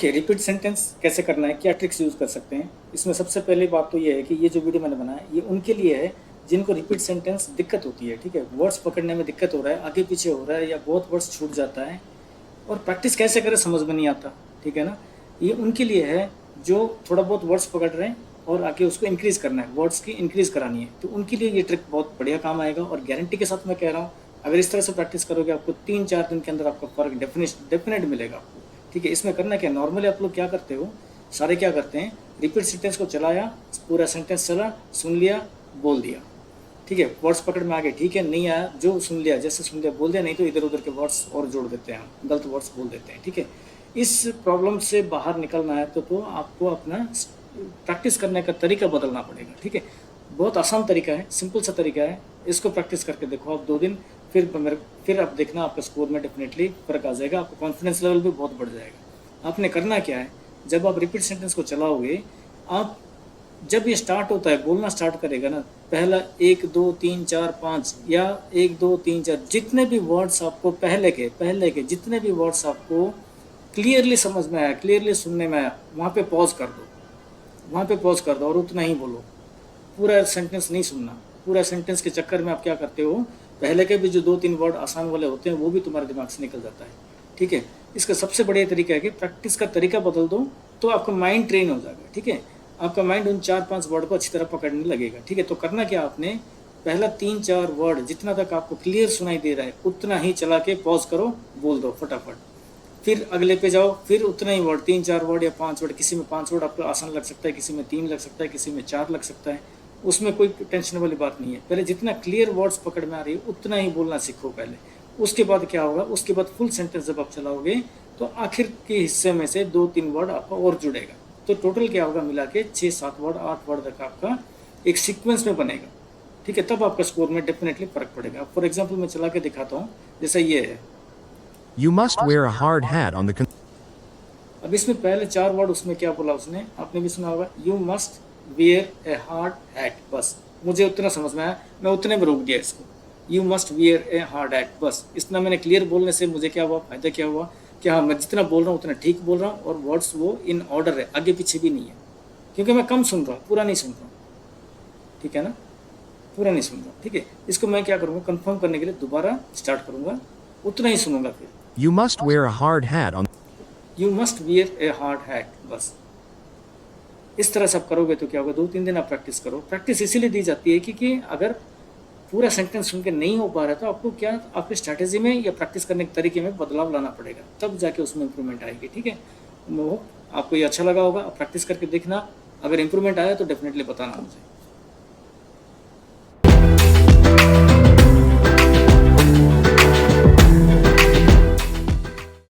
देखिए, repeat sentence कैसे करना है, क्या ट्रिक्स यूज़ कर सकते हैं। इसमें सबसे पहली बात तो ये है कि ये जो वीडियो मैंने बनाया ये उनके लिए है जिनको रिपीट सेंटेंस दिक्कत होती है, ठीक है। वर्ड्स पकड़ने में दिक्कत हो रहा है, आगे पीछे हो रहा है या बहुत वर्ड्स छूट जाता है और प्रैक्टिस कैसे करें समझ में नहीं आता, ठीक है ना। ये उनके लिए है जो थोड़ा बहुत वर्ड्स पकड़ रहे हैं और आगे उसको इंक्रीज़ करना है, वर्ड्स की इंक्रीज़ करानी है, तो उनके लिए ये ट्रिक बहुत बढ़िया काम आएगा। और गारंटी के साथ मैं कह रहा हूँ, अगर इस तरह से प्रैक्टिस करोगे आपको 3-4 दिन के अंदर आपका फ़र्क डेफिनेट मिलेगा आपको, ठीक है। इसमें करना क्या, नॉर्मली आप लोग क्या करते हो, सारे क्या करते हैं, रिपीट सेंटेंस को चलाया, पूरा सेंटेंस चला, सुन लिया, बोल दिया, ठीक है। वर्ड्स पकड़ में आ गए, ठीक है, नहीं आया जो सुन लिया, जैसे सुन लिया बोल दिया, नहीं तो इधर उधर के वर्ड्स और जोड़ देते हैं, हम गलत वर्ड्स बोल देते हैं, ठीक है। इस प्रॉब्लम से बाहर निकलना है तो आपको अपना प्रैक्टिस करने का तरीका बदलना पड़ेगा, ठीक है। बहुत आसान तरीका है, सिंपल सा तरीका है, इसको प्रैक्टिस करके देखो आप 2 दिन, फिर आप देखना आपका स्कोर में डेफिनेटली फ़र्क आ जाएगा, आपका कॉन्फिडेंस लेवल भी बहुत बढ़ जाएगा। आपने करना क्या है, जब आप रिपीट सेंटेंस को चलाओगे, आप जब ये स्टार्ट होता है, बोलना स्टार्ट करेगा ना, पहला 1 2 3 4 5 या 1 2 3 4 जितने भी वर्ड्स आपको पहले के जितने भी वर्ड्स आपको क्लियरली समझ में आया, क्लियरली सुनने में आया, वहाँ पे पॉज कर दो, वहाँ पे पॉज कर दो और उतना ही बोलो। पूरा सेंटेंस नहीं सुनना। पूरा सेंटेंस के चक्कर में आप क्या करते हो, पहले के भी जो 2-3 वर्ड आसान वाले होते हैं वो भी तुम्हारे दिमाग से निकल जाता है, ठीक है। इसका सबसे बढ़िया तरीका है कि प्रैक्टिस का तरीका बदल दो तो आपका माइंड ट्रेन हो जाएगा, ठीक है। आपका माइंड उन 4-5 वर्ड को अच्छी तरह पकड़ने लगेगा, ठीक है। तो करना क्या, आपने पहला 3-4 वर्ड जितना तक आपको क्लियर सुनाई दे रहा है उतना ही चला के पॉज करो, बोल दो फटाफट। फिर अगले पे जाओ, फिर उतना ही वर्ड, 3-4 वर्ड या 5 वर्ड, किसी में 5 वर्ड आपको आसान लग सकता है, किसी में 3 लग सकता है, किसी में 4 लग सकता है, उसमें कोई टेंशन वाली बात नहीं है। पहले जितना क्लियर वर्ड्स पकड़ में आ रही है उतना ही बोलना सीखो पहले। उसके बाद क्या होगा, उसके बाद फुल सेंटेंस जब आप चलाओगे तो आखिर के हिस्से में से 2-3 वर्ड आपका और जुड़ेगा, तो टोटल क्या होगा, मिला के 6-7 वर्ड 8 वर्ड तक आपका एक सीक्वेंस में बनेगा, ठीक है। तब आपका स्कोर में डेफिनेटली फर्क पड़ेगा। फॉर एग्जाम्पल मैं चला के दिखाता हूँ, जैसा ये है, You must wear a hard hat on the अब इसमें पहले 4 वर्ड उसमें क्या बोला उसने, आपने भी सुना होगा, you must wear a hard hat. बस मुझे उतना समझ में आया, मैं उतने में रोक दिया इसको, you must wear a hard hat. बस इतना मैंने क्लियर बोलने से मुझे क्या हुआ, फायदा क्या हुआ कि हाँ, मैं जितना बोल रहा हूँ उतना ठीक बोल रहा हूँ और वर्ड्स वो इन ऑर्डर है, आगे पीछे भी नहीं है, क्योंकि मैं कम सुन रहा हूँ, पूरा नहीं सुन रहा हूँ, ठीक है ना, पूरा नहीं सुन रहा हूँ, ठीक है। इसको मैं क्या करूँगा, कंफर्म करने के लिए दोबारा स्टार्ट करूँगा, उतना ही सुनूंगा। फिर You must wear a hard hat on you must wear a hard hat. बस इस तरह से आप करोगे तो क्या होगा, 2-3 दिन आप प्रैक्टिस करो। प्रैक्टिस इसीलिए दी जाती है क्योंकि अगर पूरा सेंटेंस सुन के नहीं हो पा रहा है तो आपको क्या, आपकी स्ट्रैटेजी में या प्रैक्टिस करने के तरीके में बदलाव लाना पड़ेगा, तब जाके उसमें इंप्रूवमेंट आएगी, ठीक है। आपको ये अच्छा लगा होगा, प्रैक्टिस करके देखना, अगर इंप्रूवमेंट आया तो डेफिनेटली बताना मुझे।